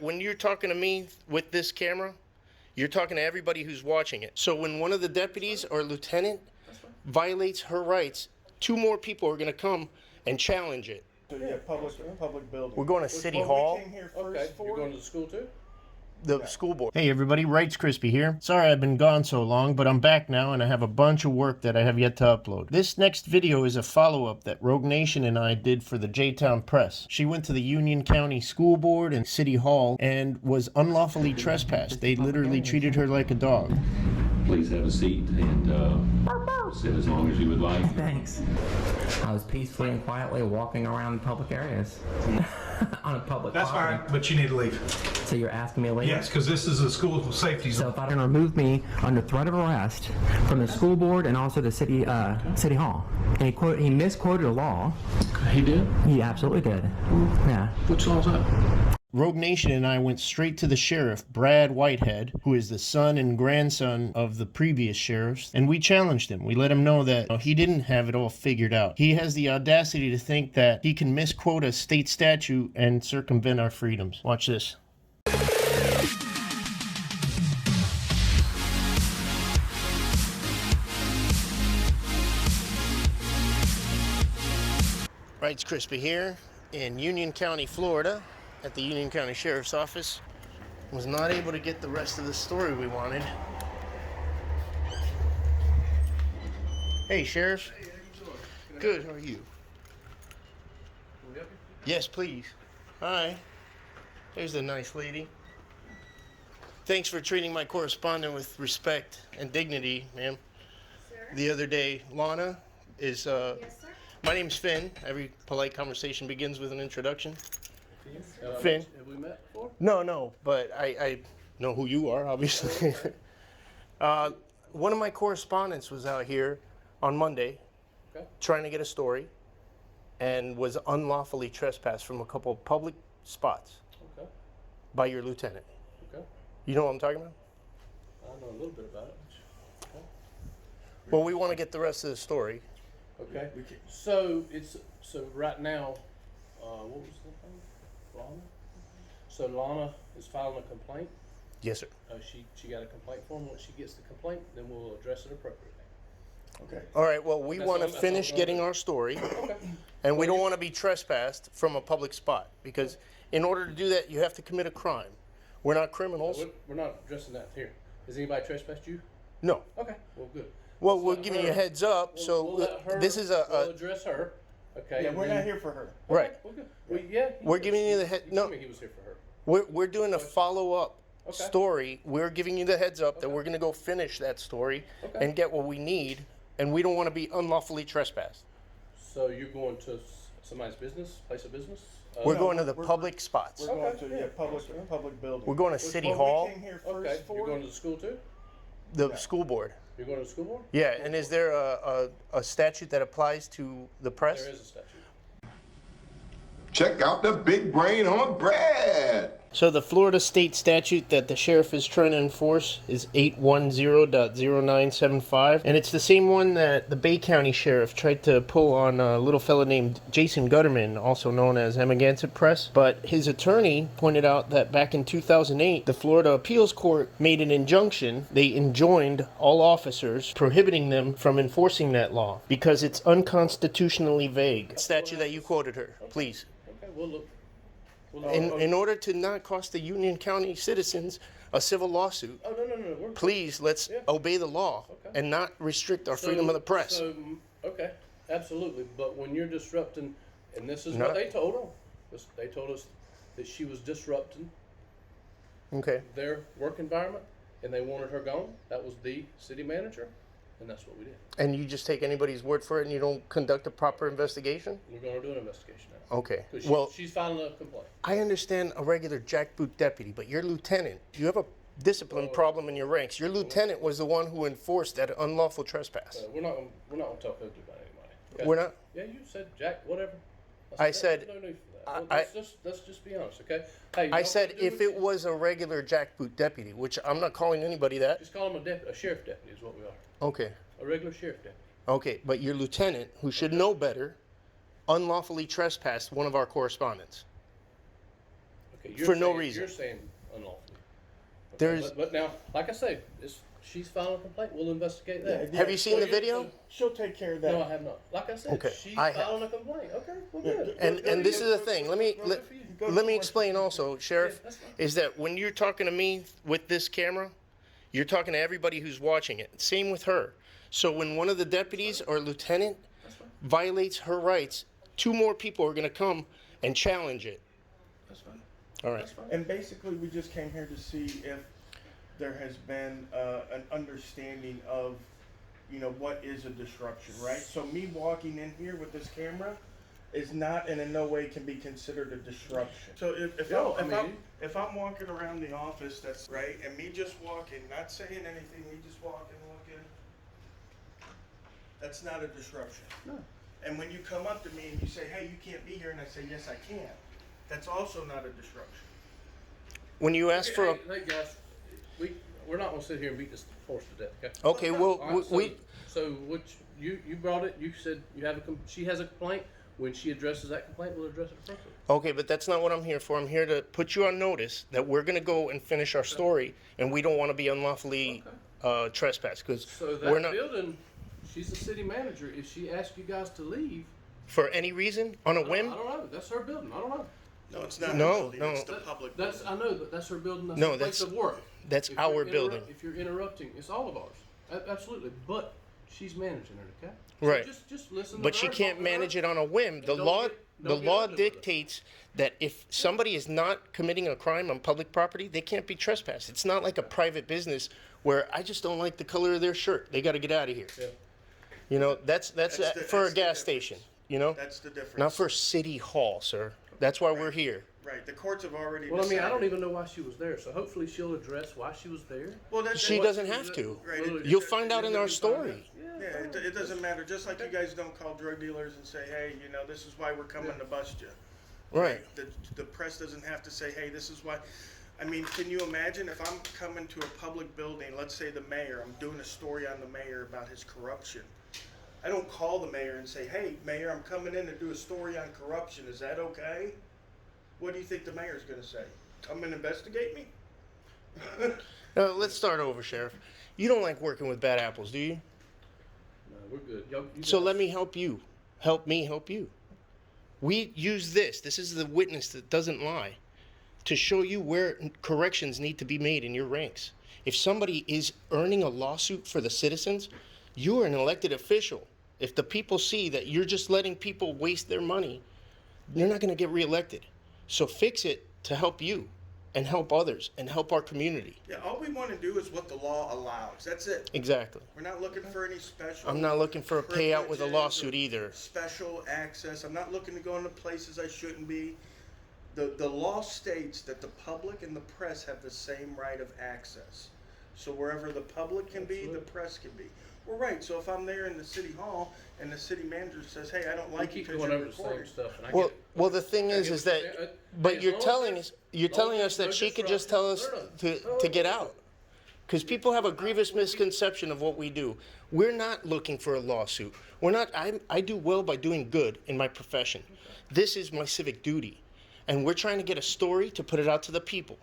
when you're talking to me with this camera, you're talking to everybody who's watching it. So when one of the deputies or lieutenant violates her rights, 2 more people are going to come and challenge it. So yeah, public building. We're going to City Hall. We came here first for You're going to the school too? The school board. Hey everybody, Rights Crispy here. Sorry I've been gone so long, but I'm back now and I have a bunch of work that I have yet to upload. This next video is a follow-up that Rogue Nation and I did for the J-Town Press. She went to the Union County School Board and City Hall and was unlawfully trespassed. They literally treated her like a dog. Please have a seat and sit as long as you would like. Thanks. I was peacefully and quietly walking around public areas on a public That's property. fine, but you need to leave. So you're asking me to leave? Yes, because this is a school safety So zone. if I can remove me under threat of arrest from the school board and also the city hall, and he misquoted a law. He did? He absolutely did. Yeah. Which law's that? Rogue Nation and I went straight to the sheriff, Brad Whitehead, who is the son and grandson of the previous sheriffs, and we challenged him. We let him know that he didn't have it all figured out. He has the audacity to think that he can misquote a state statute and circumvent our freedoms. Watch this. Rights Crispy here in Union County, Florida, at the Union County Sheriff's Office. Was not able to get the rest of the story we wanted. Hey, Sheriff. Hey, how you doing? Good, how are you? Can we help you? Yes, please. Hi. There's the nice lady. Thanks for treating my correspondent with respect and dignity, ma'am. Sir? The other day, Lana is, Yes, sir? my name's Finn. Every polite conversation begins with an introduction. Finn? Finn. Have we met before? No, but I know who you are, obviously. One of my correspondents was out here on Monday Okay. trying to get a story and was unlawfully trespassed from a couple of public spots Okay. by your lieutenant. Okay. You know what I'm talking about? I know a little bit about it. Well, we want to get the rest of the story. Okay. So right now, what was the thing? Lana? So Lana is filing a complaint. Yes, sir. She got a complaint form. Once she gets the complaint, then we'll address it appropriately. Okay. All right, well, we That's want to all- that's finish all. getting our story, Okay. and we don't want to be trespassed from a public spot, because in order to do that, you have to commit a crime. We're not criminals. We're not addressing that here. Has anybody trespassed you? No. Okay. Well, good. Well, Let's we're let giving her- you a heads up, We'll- so we'll let her- this is we'll address her. Okay. Yeah, and we're then- not here for her. Right. Okay, well, good. Well, yeah. he We're was. giving you the He no. told me he was here for her. We're doing a follow-up Okay. story. We're giving you the heads up that Okay. we're going to go finish that story Okay. and get what we need, and we don't want to be unlawfully trespassed. So you're going to somebody's business, place of business? We're No, going to the we're- public spots. We're going Okay, to yeah. public building. We're going to City What Hall, we came here Okay. first for. You're going to the school too? the school board. You're going to the school board? Yeah, and is there a statute that applies to the press? There is a statute. Check out the big brain on Brad. So the Florida state statute that the sheriff is trying to enforce is 810.0975, and it's the same one that the Bay County sheriff tried to pull on a little fella named Jason Gutterman, also known as Amagansett Press. But his attorney pointed out that back in 2008, the Florida Appeals Court made an injunction. They enjoined all officers, prohibiting them from enforcing that law because it's unconstitutionally vague. Statute that you quoted her, please. Okay, we'll look. We'll look. In order to not cost the Union County citizens a civil lawsuit, Oh, no. We're please let's Yeah. obey the law Okay. and not restrict our freedom of the press. Okay, absolutely. But when you're disrupting, and this is Not- what they told her, they told us that she was disrupting Okay. their work environment, and they wanted her gone. That was the city manager, and that's what we did. And you just take anybody's word for it and you don't conduct a proper investigation? We're going to do an investigation now. Okay. 'Cause Well, she's filing a complaint. I understand a regular jackboot deputy, but your lieutenant, you have a discipline problem in your ranks. Your lieutenant was the one who enforced that unlawful trespass. We're not going to talk ugly about anybody. Okay? We're not? Yeah, you said Jack, whatever. I said- there's no need for that. I- Well, let's just be honest, okay? Hey, I y'all said can do if what it you- was a regular jackboot deputy, which I'm not calling anybody that. just call him a sheriff deputy is what we are. Okay. A regular sheriff deputy. Okay, but your lieutenant, who should know better, unlawfully trespassed one of our correspondents. Okay, you're for no saying- reason. You're saying unlawfully. Okay, There's- But now, like I say, she's filing a complaint, we'll investigate that. Yeah, Have you seen the you- video? She'll take care of that. No, I have not. Like I said, Okay, she's I have. filing a complaint. Okay, well, Yeah, good. And Good for this you. is the thing. Let me Good for you. let me explain also, Sheriff, Yeah, that's fine. is that when you're talking to me with this camera, you're talking to everybody who's watching it. Same with her. So when one of the deputies or lieutenant violates her rights, 2 more people are going to come and challenge it. That's fine. All right. That's fine. And basically, we just came here to see if there has been an understanding of, what is a disruption, right? So me walking in here with this camera is not, and in no way can be considered a disruption. So No, I mean- if I'm walking around the office, that's right, and me just walking, not saying anything, me just walking, looking, that's not a disruption. No. And when you come up to me and you say, hey, you can't be here, and I say, yes, I can, that's also not a disruption. When you ask for a Hey, guys, we're not gonna sit here and beat this horse to death, okay? okay, well All right, we so which you brought it. You said you have she has a complaint. When she addresses that complaint, we'll address it appropriately. okay, but that's not what I'm here for. I'm here to put you on notice that we're going to go and finish our story, and we don't want to be unlawfully trespassed because So we're that not building, she's the city manager. If she asks you guys to leave, for any reason on a I whim. don't know. That's her building. I don't know. No, it's not. No, her building, no. It's the public building. That's I know, but that's her building. That's No, her place that's- of work. That's If our you're building. If you're interrupting, it's all of ours. Absolutely. But she's managing it, okay? Right. So just listen. But to she her, can't talk to her. manage it on a whim. The Don't law, get- the don't get law into it. dictates that if somebody is not committing a crime on public property, they can't be trespassed. It's not like a private business where I just don't like the color of their shirt. They got to get out of here. Yeah. You know, that's for a that's the gas difference. station. You know, That's the difference. not for City Hall, sir. That's why we're here. Right, the courts have already Well, I mean, I don't decided. even know why she was there. So hopefully she'll address why she was there. Well, that's She what- doesn't have to. Right, You'll find out in our story. Yeah, it doesn't matter. Just like you guys don't call drug dealers and say, hey, this is why we're coming to bust you. Right. The press doesn't have to say, hey, this is why. I mean, can you imagine if I'm coming to a public building, let's say the mayor, I'm doing a story on the mayor about his corruption. I don't call the mayor and say, hey, mayor, I'm coming in to do a story on corruption. Is that okay? What do you think the mayor's going to say? Come and investigate me? Now, let's start over, Sheriff. You don't like working with bad apples, do you? No, we're good. You So guys- let me help you. Help me help you. We use this. This is the witness that doesn't lie to show you where corrections need to be made in your ranks. If somebody is earning a lawsuit for the citizens, you are an elected official. If the people see that you're just letting people waste their money, you're not going to get reelected. So fix it to help you and help others and help our community. Yeah, all we want to do is what the law allows. That's it. Exactly. We're not looking for any special. I'm not looking for a payout with a privileges lawsuit or either. Special access. I'm not looking to go into places I shouldn't be. The law states that the public and the press have the same right of access. So wherever the public can be, the press can be. Well, right. So if I'm there in the city hall and the city manager says, "Hey, I don't We like you keep because going you're over the same recording," stuff, and I Well, get it. well, the thing I is, get is what that, saying. but As you're long as telling there's- us, you're as long telling as us there's that no she could just tell us disruption. to get out, because people have a grievous misconception of what we do. We're not looking for a lawsuit. We're not. I do well by doing good in my profession. This is my civic duty, and we're trying to get a story to put it out to the people.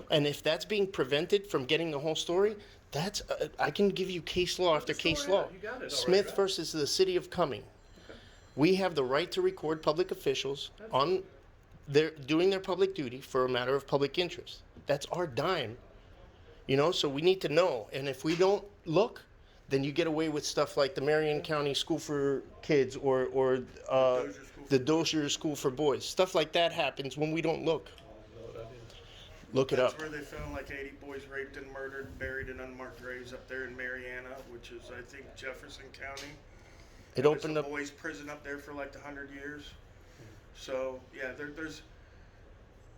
And if that's being prevented from getting the whole story, that's I can give you case law after the case story law. out. You got it already, Smith right? versus the City of Cumming. We have the right to record public officials on their doing their public duty for a matter of public interest. That's our dime, so we need to know. And if we don't look, then you get away with stuff like the Marion County School for Kids or the Dozier School for Boys. Stuff like that happens when we don't look. Look it That's up. where they found like 80 boys raped and murdered, buried in unmarked graves up there in Mariana, which is, I think, Jefferson County. It There's opened a up. boys' prison up there for like 100 years. So yeah, there's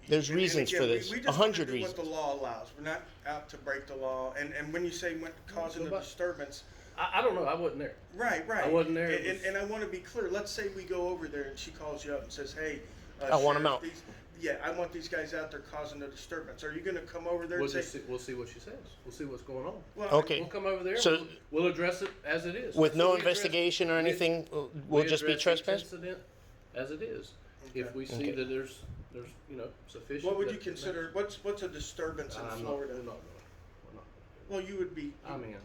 There's and reasons again, for this. We just 100 wanna do reasons. what the law allows. We're not out to break the law. And when you say causing a disturbance, I don't know. I wasn't there. right. I wasn't there. And I want to be clear. Let's say we go over there and she calls you up and says, "Hey, I want 'em Sheriff, out." I want these guys out there causing a disturbance. Are you going to come over there We'll and say?" just see, we'll see what she says. We'll see what's going on. Well, Okay. We'll come over there. So- we'll address it as it is. With So no we address- investigation or we- anything, we we'll just be address each trespassed? incident as it is. If we see Okay. that there's there's, you know, sufficient. What would you that- consider, what's a disturbance in I'm Florida? We're not. Well, you would be, I mean,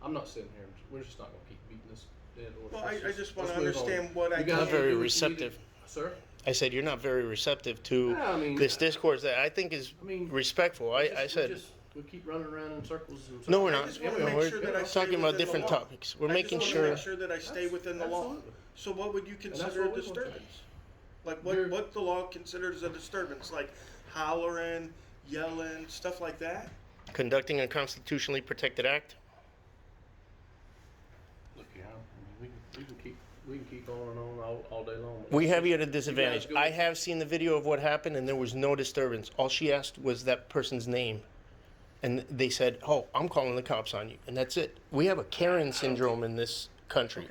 I'm not sitting here, we're just not gonna keep beating this dead horse. well, Let's I just wanna let's move on. understand what I You guys can Not very do what you need receptive. to- Sir? I said you're not very receptive to Yeah, I mean- this discourse that I think is I mean, respectful. I said, we keep running around in circles and circles. no, we're I not. just wanna No, make we're sure that I stay talking about within the different law. topics. We're I making just wanna sure. make sure that I stay within the law. Absolutely. So what would you consider that's a what we want to. disturbance? Like You're- what the law considers a disturbance, like hollering, yelling, stuff like that? Conducting a constitutionally protected act. Look, yeah, I mean, we can keep on and on all day long. We have you at a disadvantage. go I with- have seen the video of what happened, and there was no disturbance. All she asked was that person's name. And they said, oh, I'm calling the cops on you. And that's it. We have a Karen syndrome in this country.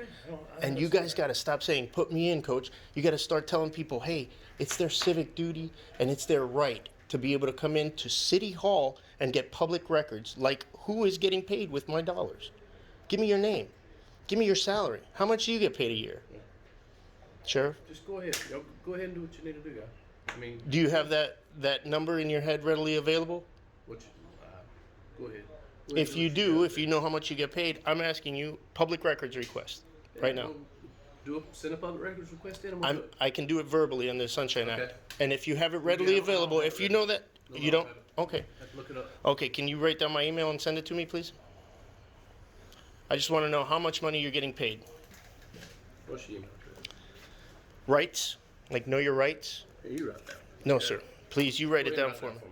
And you guys got to stop saying, put me in, coach. You got to start telling people, hey, it's their civic duty and it's their right to be able to come into City Hall and get public records. Like, who is getting paid with my dollars? Give me your name. Give me your salary. How much do you get paid a year? Sheriff? Just go ahead. Go ahead and do what you need to do, guy. I mean, Do you have that number in your head readily available? go ahead. Go ahead If and you what do, gotta if you know how much you get paid, I'm asking you public records request right now. Send a public records request in and we'll do it. I can do it verbally under the Sunshine Act. Okay. And if you have it readily I don't available, have if it you know that, No, you I don't, have it. okay. I have to look it up. Okay, can you write down my email and send it to me, please? I just want to know how much money you're getting paid. What's your email address? Rights, like know your rights? Here, you write that. No, sir. Please, you write it Go ahead down and for write me. that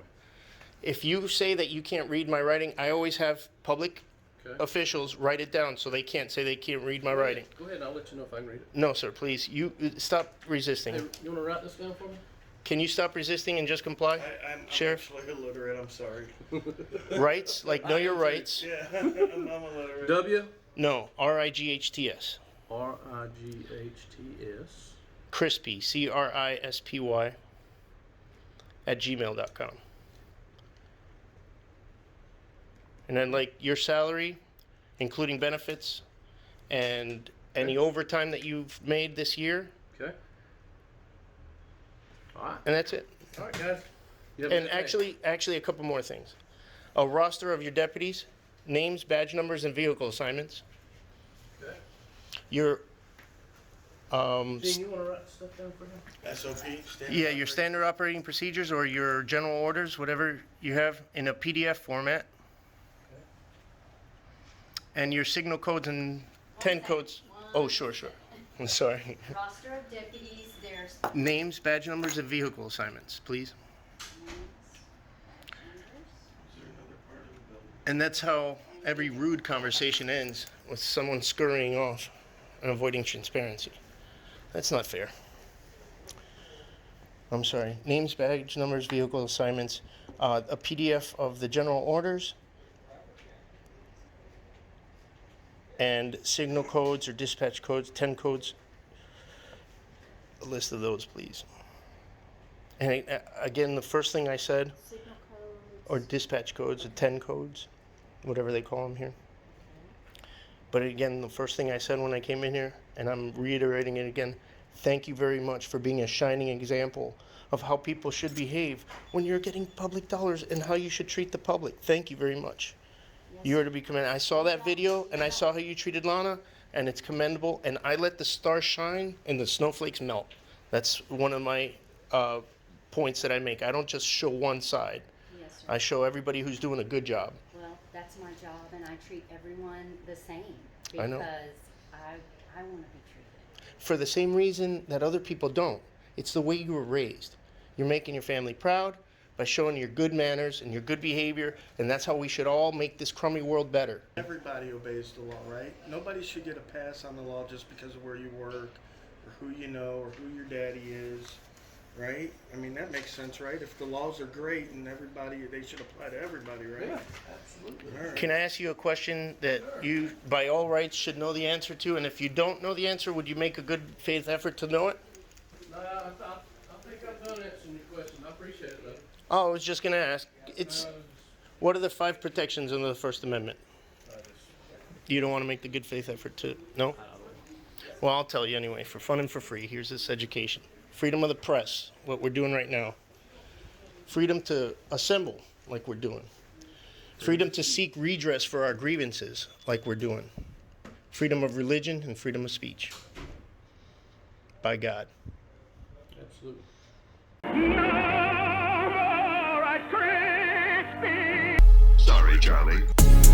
If you say that you can't read my writing, I always have public Okay. officials write it down so they can't say they can't read my writing. Go ahead and I'll let you know if I can read it. No, sir, please. You stop resisting. Hey, you wanna write this down for me? Can you stop resisting and just comply? I'm Sheriff? actually illiterate, I'm sorry. Rights, like know your rights. Yeah, I'm illiterate. W No, RIGHTS. RIGHTS. Crispy, CRISPY, at gmail.com. And then, like, your salary, including benefits, and any overtime that you've made this year, Okay. All right. and that's it. All right, guys. You have a And good day. actually, a couple more things. A roster of your deputies, names, badge numbers, and vehicle assignments. Okay. Your, Gene, you wanna write stuff down for me? SOP, standard yeah, your operating- standard operating procedures or your general orders, whatever you have in a PDF format. And your signal codes and 10 codes. Oh, sure. I'm sorry. Roster of deputies, there's Names, badge numbers, and vehicle assignments, please. And that's how every rude conversation ends, with someone scurrying off and avoiding transparency. That's not fair. I'm sorry. Names, badge numbers, vehicle assignments, a PDF of the general orders, and signal codes or dispatch codes, 10 codes. A list of those, please. And again, the first thing I said, signal codes. or dispatch codes, or 10 codes, whatever they call them here. But again, the first thing I said when I came in here, and I'm reiterating it again, thank you very much for being a shining example of how people should behave when you're getting public dollars and how you should treat the public. Thank you very much. You are to be commended. I saw that video and I saw how you treated Lana, and it's commendable. And I let the stars shine and the snowflakes melt. That's one of my points that I make. I don't just show one side. Yes, sir. I show everybody who's doing a good job. Well, that's my job, and I treat everyone the same I know. because I want to be treated. For the same reason that other people don't. It's the way you were raised. You're making your family proud by showing your good manners and your good behavior, and that's how we should all make this crummy world better. Everybody obeys the law, right? Nobody should get a pass on the law just because of where you work, or who you know, or who your daddy is, right? I mean, that makes sense, right? If the laws are great and everybody, they should apply to everybody, right? Yeah, absolutely. All right. Can I ask you a question that you, by all rights, should know the answer to? And if you don't know the answer, would you make a good faith effort to know it? No, I think I've done answering your question. I appreciate it, though. Oh, I was just going to ask. What are the 5 protections under the First Amendment? You don't want to make the good faith effort to, no? Well, I'll tell you anyway, for fun and for free, here's this education. freedom of the press, what we're doing right now. Freedom to assemble, like we're doing. Freedom to seek redress for our grievances, like we're doing. Freedom of religion and freedom of speech. By God. Absolutely. Sorry, Charlie.